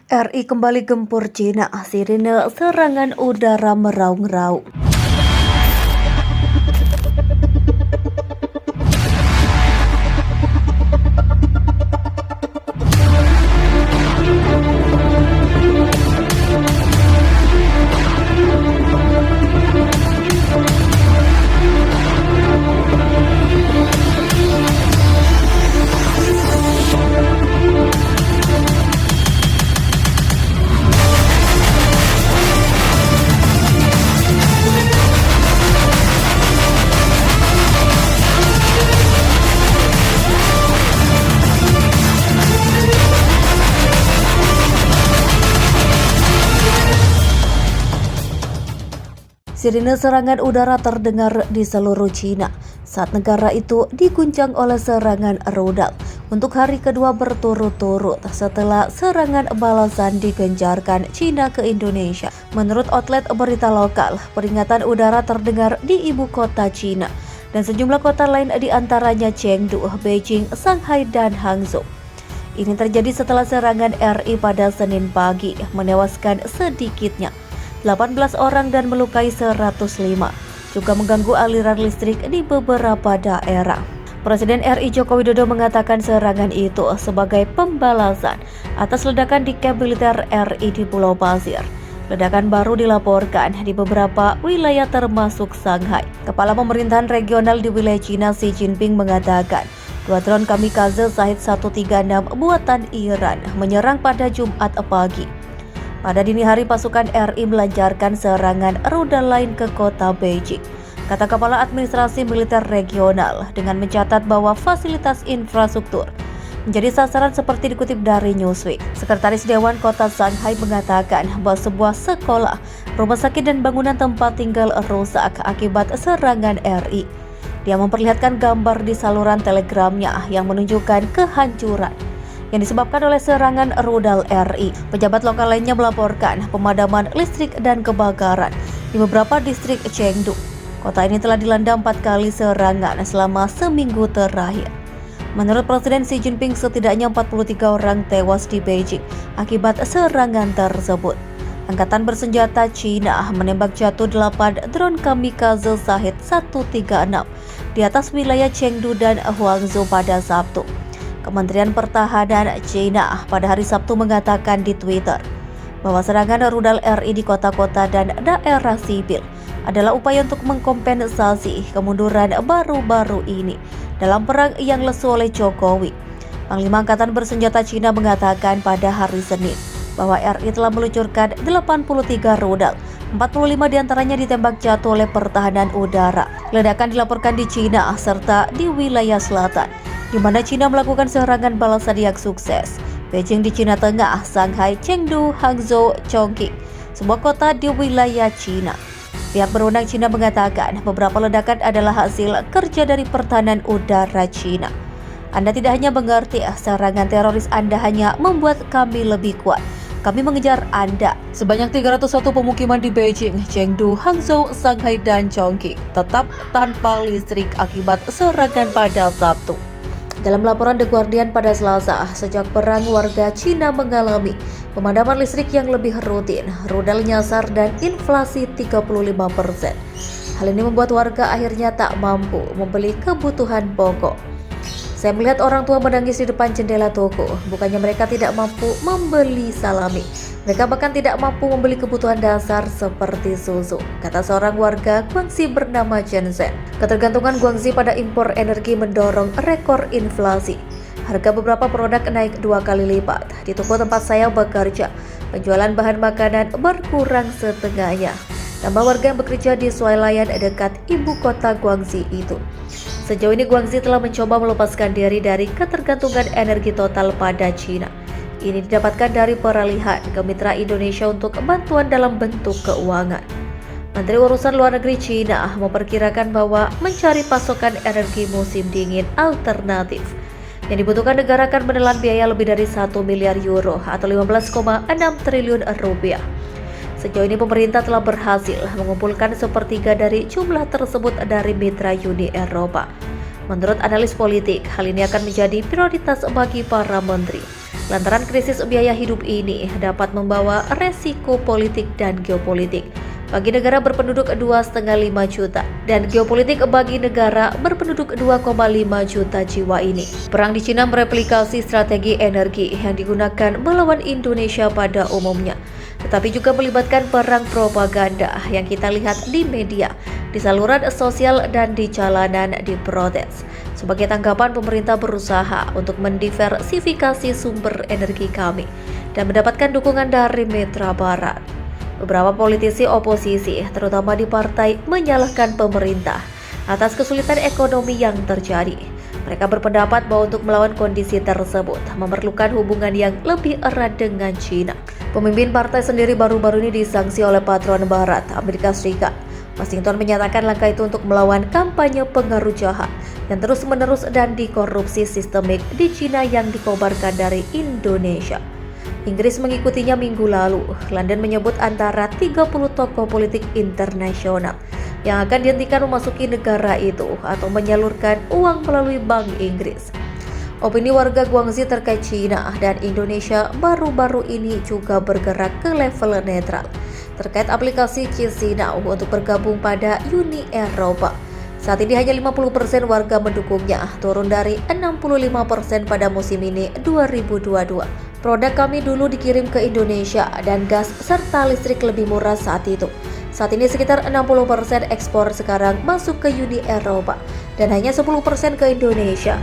RI kembali gempur Cina, sirine serangan udara meraung-raung. Sirine serangan udara terdengar di seluruh Cina saat negara itu diguncang oleh serangan rudal untuk hari kedua berturut-turut setelah serangan balasan digencarkan Cina ke Indonesia. Menurut outlet berita lokal, peringatan udara terdengar di ibu kota Cina dan sejumlah kota lain di antaranya Chengdu, Beijing, Shanghai, dan Hangzhou. Ini terjadi setelah serangan RI pada Senin pagi menewaskan sedikitnya 18 orang dan melukai 105, juga mengganggu aliran listrik di beberapa daerah. Presiden RI Joko Widodo mengatakan serangan itu sebagai pembalasan atas ledakan di kamp militer RI di Pulau Pasir. Ledakan baru dilaporkan di beberapa wilayah termasuk Shanghai. Kepala Pemerintahan Regional di wilayah Cina Xi Jinping mengatakan, dua drone kamikaze Shahed 136 buatan Iran menyerang pada Jumat pagi. Pada dini hari pasukan RI melancarkan serangan rudal lain ke kota Beijing, kata Kepala Administrasi Militer Regional, dengan mencatat bahwa fasilitas infrastruktur menjadi sasaran seperti dikutip dari Newsweek. Sekretaris Dewan Kota Shanghai mengatakan bahwa sebuah sekolah, rumah sakit dan bangunan tempat tinggal rusak akibat serangan RI. Dia memperlihatkan gambar di saluran telegramnya yang menunjukkan kehancuran yang disebabkan oleh serangan rudal RI. Pejabat lokal lainnya melaporkan pemadaman listrik dan kebakaran di beberapa distrik Chengdu. Kota ini telah dilanda 4 kali serangan selama seminggu terakhir. Menurut Presiden Xi Jinping, setidaknya 43 orang tewas di Beijing akibat serangan tersebut. Angkatan bersenjata Cina menembak jatuh 8 drone kamikaze Shahed 136 di atas wilayah Chengdu dan Huangzhou pada Sabtu. Kementerian Pertahanan China pada hari Sabtu mengatakan di Twitter bahwa serangan rudal RI di kota-kota dan daerah sipil adalah upaya untuk mengkompensasi kemunduran baru-baru ini dalam perang yang lesu oleh Jokowi. Panglima Angkatan Bersenjata Cina mengatakan pada hari Senin bahwa RI telah meluncurkan 83 rudal, 45 diantaranya ditembak jatuh oleh pertahanan udara. Ledakan dilaporkan di Cina serta di wilayah selatan, di mana Cina melakukan serangan balasan yang sukses. Beijing di Cina Tengah, Shanghai, Chengdu, Hangzhou, Chongqing, sebuah kota di wilayah Cina. Pihak berwenang Cina mengatakan beberapa ledakan adalah hasil kerja dari pertahanan udara Cina. Anda tidak hanya mengerti serangan teroris, Anda hanya membuat kami lebih kuat. Kami mengejar Anda. Sebanyak 301 pemukiman di Beijing, Chengdu, Hangzhou, Shanghai, dan Chongqing tetap tanpa listrik akibat serangan pada Sabtu. Dalam laporan The Guardian pada Selasa, sejak perang warga Cina mengalami pemadaman listrik yang lebih rutin, rudal nyasar, dan inflasi 35%. Hal ini membuat warga akhirnya tak mampu membeli kebutuhan pokok. Saya melihat orang tua menangis di depan jendela toko. Bukannya mereka tidak mampu membeli salami, mereka bahkan tidak mampu membeli kebutuhan dasar seperti susu, kata seorang warga Guangxi bernama Chen Zhen. Ketergantungan Guangxi pada impor energi mendorong rekor inflasi. Harga beberapa produk naik 2 kali lipat. Di toko tempat saya bekerja, penjualan bahan makanan berkurang setengahnya. Tambah warga yang bekerja di swalayan dekat ibu kota Guangxi itu. Sejauh ini Guangxi telah mencoba melepaskan diri dari ketergantungan energi total pada Cina. Ini didapatkan dari peralihan ke mitra Indonesia untuk bantuan dalam bentuk keuangan. Menteri Urusan Luar Negeri Cina memperkirakan bahwa mencari pasokan energi musim dingin alternatif yang dibutuhkan negara akan menelan biaya lebih dari 1 miliar euro atau 15,6 triliun rupiah. Sejauh ini pemerintah telah berhasil mengumpulkan sepertiga dari jumlah tersebut dari mitra Uni Eropa. Menurut analis politik, hal ini akan menjadi prioritas bagi para menteri. Lantaran krisis biaya hidup ini dapat membawa resiko politik dan geopolitik bagi negara berpenduduk 2,5 juta dan geopolitik bagi negara berpenduduk 2,5 juta jiwa ini. Perang di Cina mereplikasi strategi energi yang digunakan melawan Indonesia pada umumnya, tetapi juga melibatkan perang propaganda yang kita lihat di media, di saluran sosial dan di jalanan di protes. Sebagai tanggapan, pemerintah berusaha untuk mendiversifikasi sumber energi kami dan mendapatkan dukungan dari mitra barat. Beberapa politisi oposisi, terutama di partai, menyalahkan pemerintah atas kesulitan ekonomi yang terjadi. Mereka berpendapat bahwa untuk melawan kondisi tersebut memerlukan hubungan yang lebih erat dengan China. Pemimpin partai sendiri baru-baru ini disanksi oleh patron barat, Amerika Serikat. Washington menyatakan langkah itu untuk melawan kampanye pengaruh jahat yang terus-menerus dan dikorupsi sistemik di China yang dikobarkan dari Indonesia. Inggris mengikutinya minggu lalu. London menyebut antara 30 tokoh politik internasional yang akan dihentikan memasuki negara itu atau menyalurkan uang melalui Bank Inggris. Opini warga Guangxi terkait China dan Indonesia baru-baru ini juga bergerak ke level netral terkait aplikasi Chisinau untuk bergabung pada Uni Eropa. Saat ini hanya 50% warga mendukungnya, turun dari 65% pada musim ini 2022. Produk kami dulu dikirim ke Indonesia dan gas serta listrik lebih murah saat itu. Saat ini sekitar 60% ekspor sekarang masuk ke Uni Eropa dan hanya 10% ke Indonesia.